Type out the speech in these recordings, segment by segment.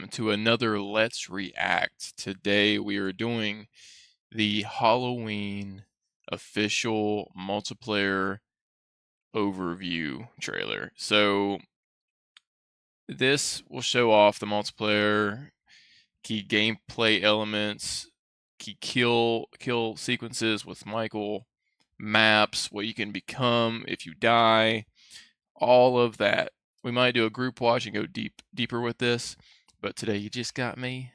to another Let's React. Today we are doing the Halloween official multiplayer overview trailer. So this will show off the multiplayer, key gameplay elements, key kill sequences with Michael, maps, what you can become if you die, all of that. We might do a group watch and go deeper with this, but today you just got me.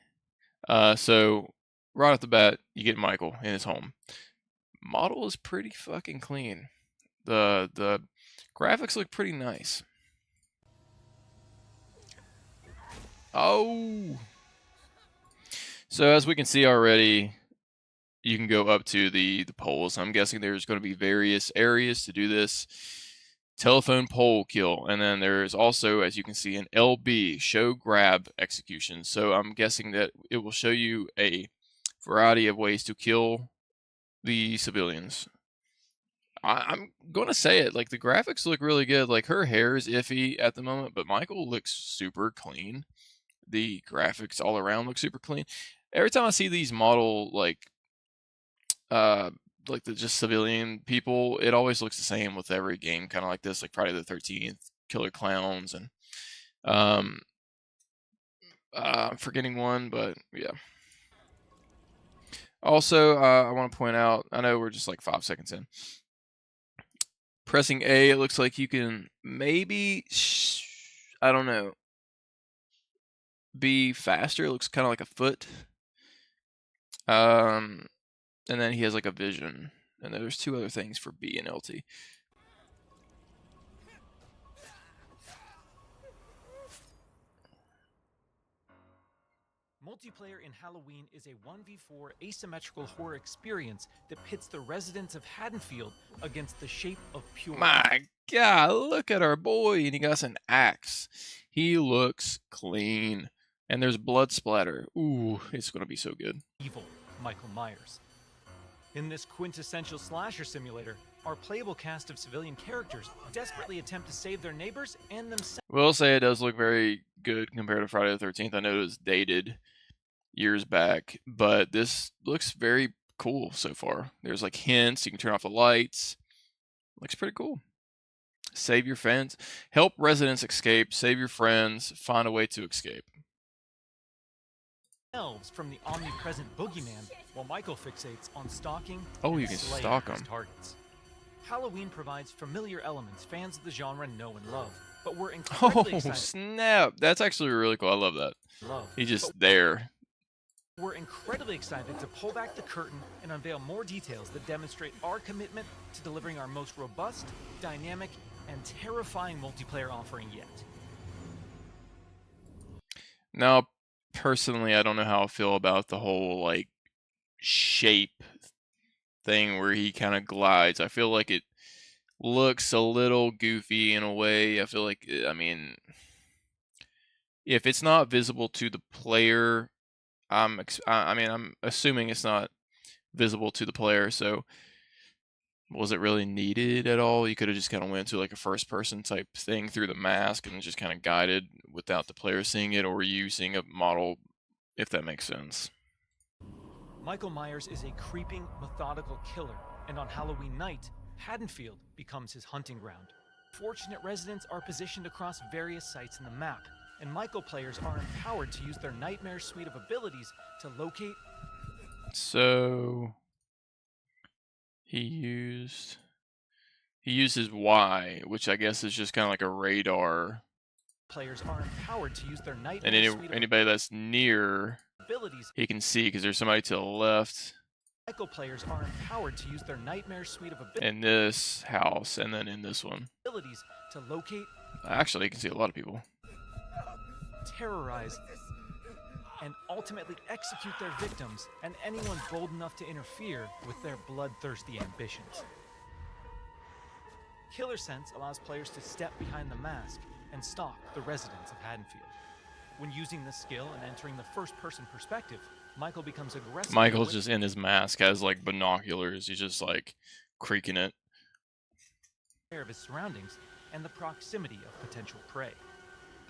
So right off the bat, you get Michael in his home. Model is pretty fucking clean. The graphics look pretty nice. Oh, so as we can see already, you can go up to the poles. I'm guessing there's going to be various areas to do this. Telephone pole kill, and then there's also, as you can see, an LB, show grab execution. So I'm guessing that it will show you a variety of ways to kill the civilians. I'm gonna say it, like the graphics look really good. Like her hair is iffy at the moment, but Michael looks super clean. The graphics all around look super clean. Every time I see these model like the just civilian people, it always looks the same with every game, kind of like this, like Friday the 13th, Killer Clowns, and I'm forgetting one, but yeah. Also, I want to point out, I know we're just like 5 seconds in. Pressing A, it looks like you can maybe, I don't know, be faster. It looks kind of like a foot. And then he has like a vision. And there's 2 other things for B and LT. Multiplayer in Halloween is a 1v4 asymmetrical horror experience that pits the residents of Haddonfield against the shape of pure. My God, look at our boy, and he got an axe. He looks clean. And there's blood splatter. Ooh, it's going to be so good. Evil, Michael Myers. In this quintessential slasher simulator, our playable cast of civilian characters desperately attempt to save their neighbors and themselves. Will say it does look very good compared to Friday the 13th. I know it was dated years back, but this looks very cool so far. There's like hints, you can turn off the lights. Looks pretty cool. Save your friends, help residents escape, save your friends, find a way to escape. From the omnipresent boogeyman, while Michael fixates on stalking. Oh, you can stalk them. Targets. Halloween provides familiar elements fans of the genre know and love, but we're incredibly excited. Oh snap! That's actually really cool. I love that. He's just there. We're incredibly excited to pull back the curtain and unveil more details that demonstrate our commitment to delivering our most robust, dynamic, and terrifying multiplayer offering yet. Now, personally, I don't know how I feel about the whole like shape thing where he kind of glides. I feel like it looks a little goofy in a way. I feel like, I mean, if it's not visible to the player, I'm assuming it's not visible to the player. So, was it really needed at all? You could have just kind of went to like a first-person type thing through the mask and just kind of guided without the player seeing it, or you seeing a model, if that makes sense. Michael Myers is a creeping, methodical killer, and on Halloween night, Haddonfield becomes his hunting ground. Fortunate residents are positioned across various sites in the map, and Michael players are empowered to use their nightmare suite of abilities to locate. So he used his Y, which I guess is just kind of like a radar. Players are empowered to use their nightmare suite of anybody that's near abilities he can see, because there's somebody to the left. Michael players are empowered to use their nightmare suite of abilities in this house, and then in this one. Abilities to locate. Actually, you can see a lot of people. Terrorize and ultimately execute their victims and anyone bold enough to interfere with their bloodthirsty ambitions. Killer Sense allows players to step behind the mask and stalk the residents of Haddonfield. When using this skill and entering the first-person perspective, Michael becomes aggressive. Michael's just in his mask, has like binoculars. He's just like creaking it. Of his surroundings and the proximity of potential prey.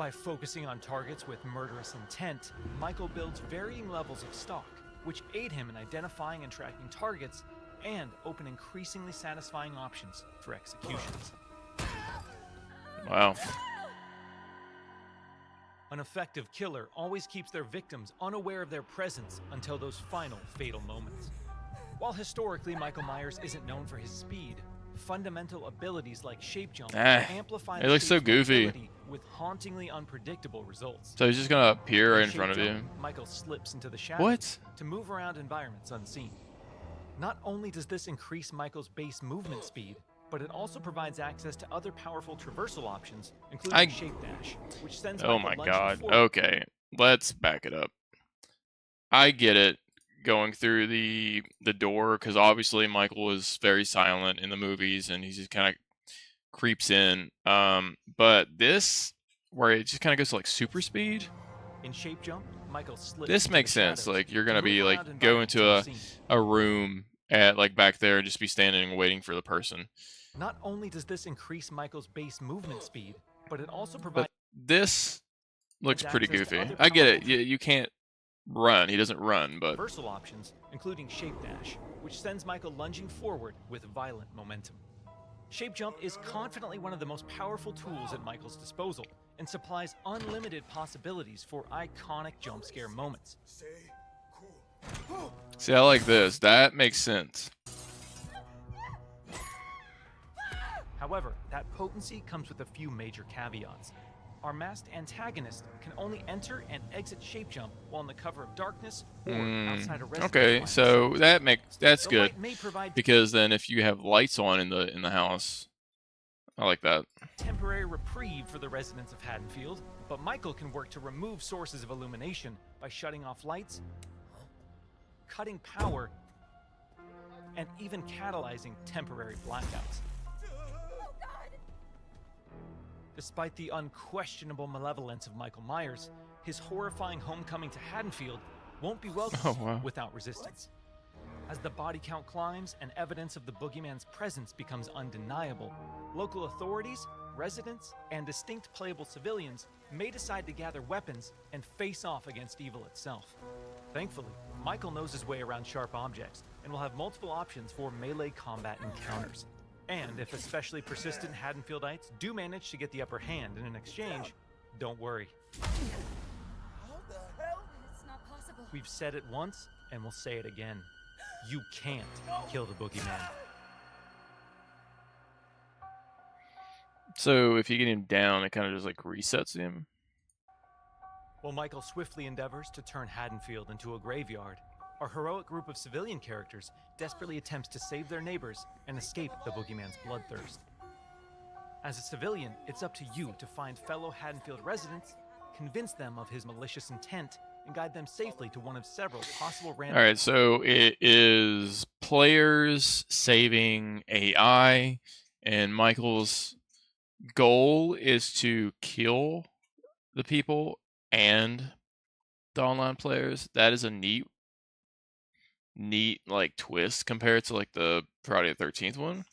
By focusing on targets with murderous intent, Michael builds varying levels of stock, which aid him in identifying and tracking targets and open increasingly satisfying options for executions. Wow. An effective killer always keeps their victims unaware of their presence until those final fatal moments. While historically Michael Myers isn't known for his speed, fundamental abilities like shape jump amplify It the looks so shape's goofy. mobility with hauntingly unpredictable results. So he's just gonna appear right in Shape front of jump, you. Michael slips into the shadows What? to move around environments unseen. Not only does this increase Michael's base movement speed, but it also provides access to other powerful traversal options, including shape dash, which sends Oh Michael my lunging god. forward. Okay, let's back it up. I get it, going through the door, because obviously Michael is very silent in the movies, and he just kind of creeps in. But this, where it just kind of goes to like super speed. In shape jump, Michael slips This into makes the sense. shadows Like you're to gonna move be like around go environments into unseen. a room at like back there and just be standing and waiting for the person. Not only does this increase Michael's base movement speed, but it also But provides this looks pretty access to goofy. other I get it. powerful You can't run. He doesn't run, but traversal options, including shape dash, which sends Michael lunging forward with violent momentum. Shape jump is confidently one of the most powerful tools at Michael's disposal and supplies unlimited possibilities for iconic jump scare moments. see, I like this. That makes sense. However, that potency comes with a few major caveats. Our masked antagonist can only enter and exit shape jump while in the cover of darkness or outside a residence. Okay, so that's The good, light may provide because then if you have lights on in the house, I like that. temporary reprieve for the residents of Haddonfield, but Michael can work to remove sources of illumination by shutting off lights, cutting power, and even catalyzing temporary blackouts. Despite the unquestionable malevolence of Michael Myers, his horrifying homecoming to Haddonfield won't be welcomed without resistance. As the body count climbs and evidence of the boogeyman's presence becomes undeniable, local authorities, residents, and distinct playable civilians may decide to gather weapons and face off against evil itself. Thankfully, Michael knows his way around sharp objects and will have multiple options for melee combat encounters. And if especially persistent Haddonfieldites do manage to get the upper hand in an exchange, don't worry. How the hell? It's not possible. We've said it once, and we'll say it again. You can't kill the boogeyman. So if you get him down, it kind of just like resets him. While Michael swiftly endeavors to turn Haddonfield into a graveyard, our heroic group of civilian characters desperately attempts to save their neighbors and escape the boogeyman's bloodthirst. As a civilian, it's up to you to find fellow Haddonfield residents, convince them of his malicious intent, and guide them safely to one of several possible random... All right, so it is players saving AI, and Michael's goal is to kill the people and the online players. That is a neat like twist compared to like the Friday the 13th one.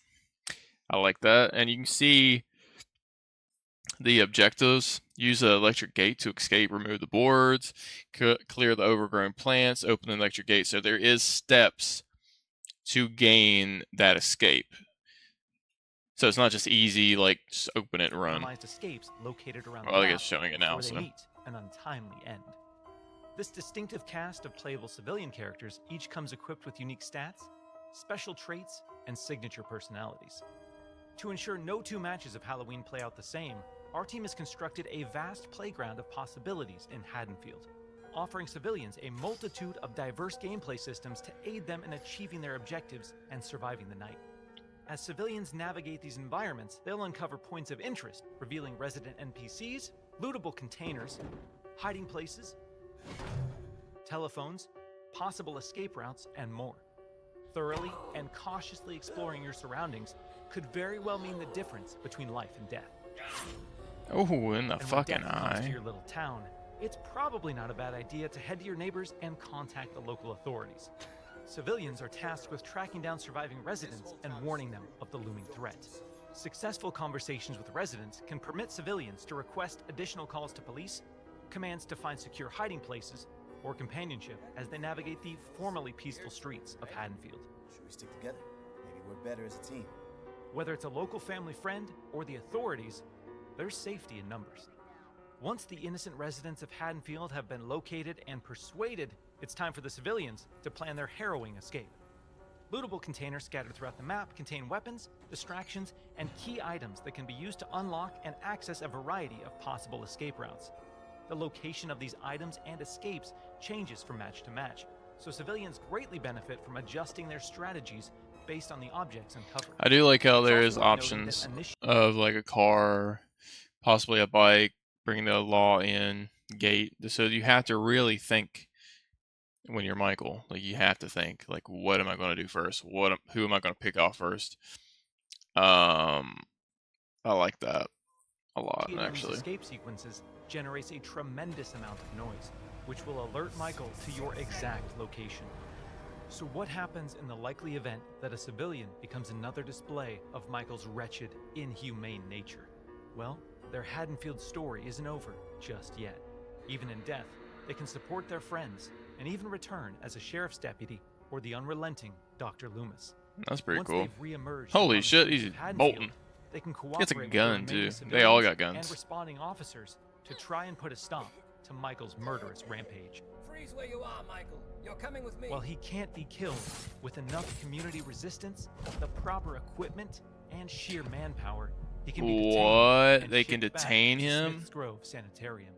I like that. And you can see the objectives: use the electric gate to escape, remove the boards, clear the overgrown plants, open the electric gate. So there is steps to gain that escape. So it's not just easy, like just open it and run. Escapes located around Well, the I map guess showing it now, before so. they meet an untimely end. This distinctive cast of playable civilian characters each comes equipped with unique stats, special traits, and signature personalities. To ensure no two matches of Halloween play out the same, our team has constructed a vast playground of possibilities in Haddonfield, offering civilians a multitude of diverse gameplay systems to aid them in achieving their objectives and surviving the night. As civilians navigate these environments, they'll uncover points of interest, revealing resident NPCs, lootable containers, hiding places, telephones, possible escape routes, and more. Thoroughly and cautiously exploring your surroundings could very well mean the difference between life and death. Oh, in the And when fucking death comes to eye. your little town, it's probably not a bad idea to head to your neighbors and contact the local authorities. Civilians are tasked with tracking down surviving residents and warning them of the looming threat. Successful conversations with residents can permit civilians to request additional calls to police, commands to find secure hiding places, or companionship as they navigate the formerly peaceful streets of Haddonfield. Should we stick together? Maybe we're better as a team. Whether it's a local family friend or the authorities, there's safety in numbers. Once the innocent residents of Haddonfield have been located and persuaded, it's time for the civilians to plan their harrowing escape. Lootable containers scattered throughout the map contain weapons, distractions, and key items that can be used to unlock and access a variety of possible escape routes. The location of these items and escapes changes from match to match, so civilians greatly benefit from adjusting their strategies based on the objects uncovered. I do like how It's there also is worth noting options that initially of like a car, possibly a bike, bringing the law in, gate. So you have to really think when you're Michael. Like you have to think like, what am I going to do first? Who am I going to pick off first? I like that a lot, these actually. escape sequences generates a tremendous amount of noise, which will alert Michael to your exact location. So what happens in the likely event that a civilian becomes another display of Michael's wretched, inhumane nature? Well, their Haddonfield story isn't over just yet. Even in death, they can support their friends and even return as a sheriff's deputy or the unrelenting Dr. Loomis. That's pretty Once cool. they've reemerged Holy on the shit, streets he's of Haddonfield, bolting. they can He gets a cooperate with gun, the remaining too. They all civilians got guns. and responding officers to try and put a stop to Michael's murderous rampage. Freeze where you are, Michael. You're coming with me. While he can't be killed, with enough community resistance, the proper equipment, and sheer manpower, he can be detained What? and They can shipped back detain to him? Smith's Grove Sanitarium.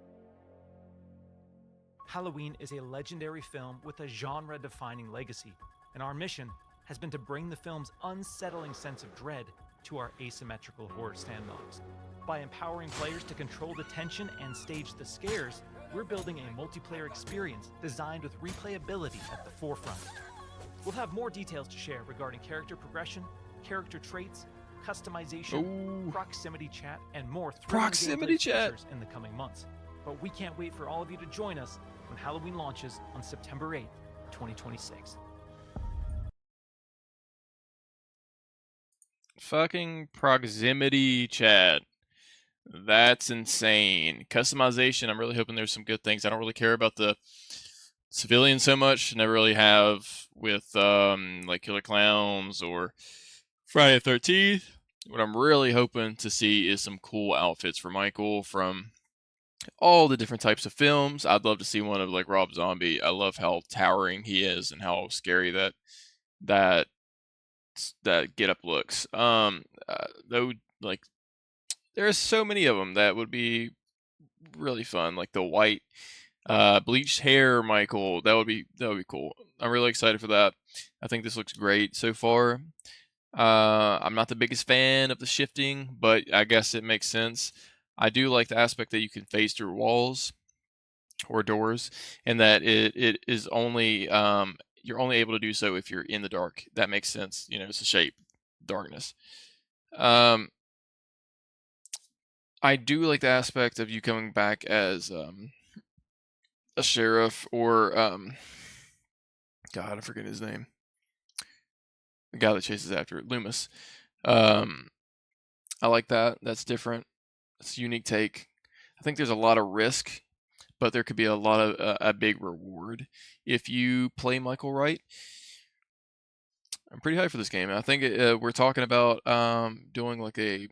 Halloween is a legendary film with a genre-defining legacy, and our mission has been to bring the film's unsettling sense of dread to our asymmetrical horror sandbox. By empowering players to control the tension and stage the scares, we're building a multiplayer experience designed with replayability at the forefront. We'll have more details to share regarding character progression, character traits, customization, Ooh. proximity chat, and more thrilling Proximity gameplay chat. features in the coming months. But we can't wait for all of you to join us when Halloween launches on September 8th, 2026. Fucking proximity chat. That's insane. Customization, I'm really hoping there's some good things. I don't really care about the civilians so much. Never really have with like Killer Clowns or Friday the 13th. What I'm really hoping to see is some cool outfits for Michael from all the different types of films. I'd love to see one of like Rob Zombie. I love how towering he is and how scary that get up looks. Though, like, there's so many of them that would be really fun. Like the white, bleached hair, Michael. That would be cool. I'm really excited for that. I think this looks great so far. I'm not the biggest fan of the shifting, but I guess it makes sense. I do like the aspect that you can phase through walls or doors, and that it is only you're only able to do so if you're in the dark. That makes sense. You know, it's a shape, darkness. I do like the aspect of you coming back as a sheriff or God, I forget his name. The guy that chases after it, Loomis. I like that. That's different. It's a unique take. I think there's a lot of risk, but there could be a lot of a big reward if you play Michael right. I'm pretty hyped for this game. I think we're talking about doing like a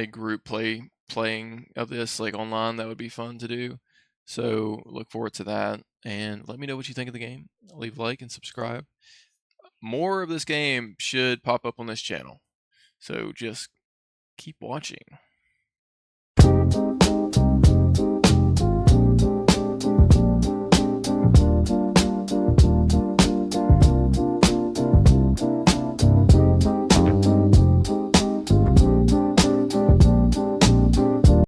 group playing of this like online. That would be fun to do. So look forward to that, and let me know what you think of the game. Leave a like and subscribe. More of this game should pop up on this channel, so just keep watching.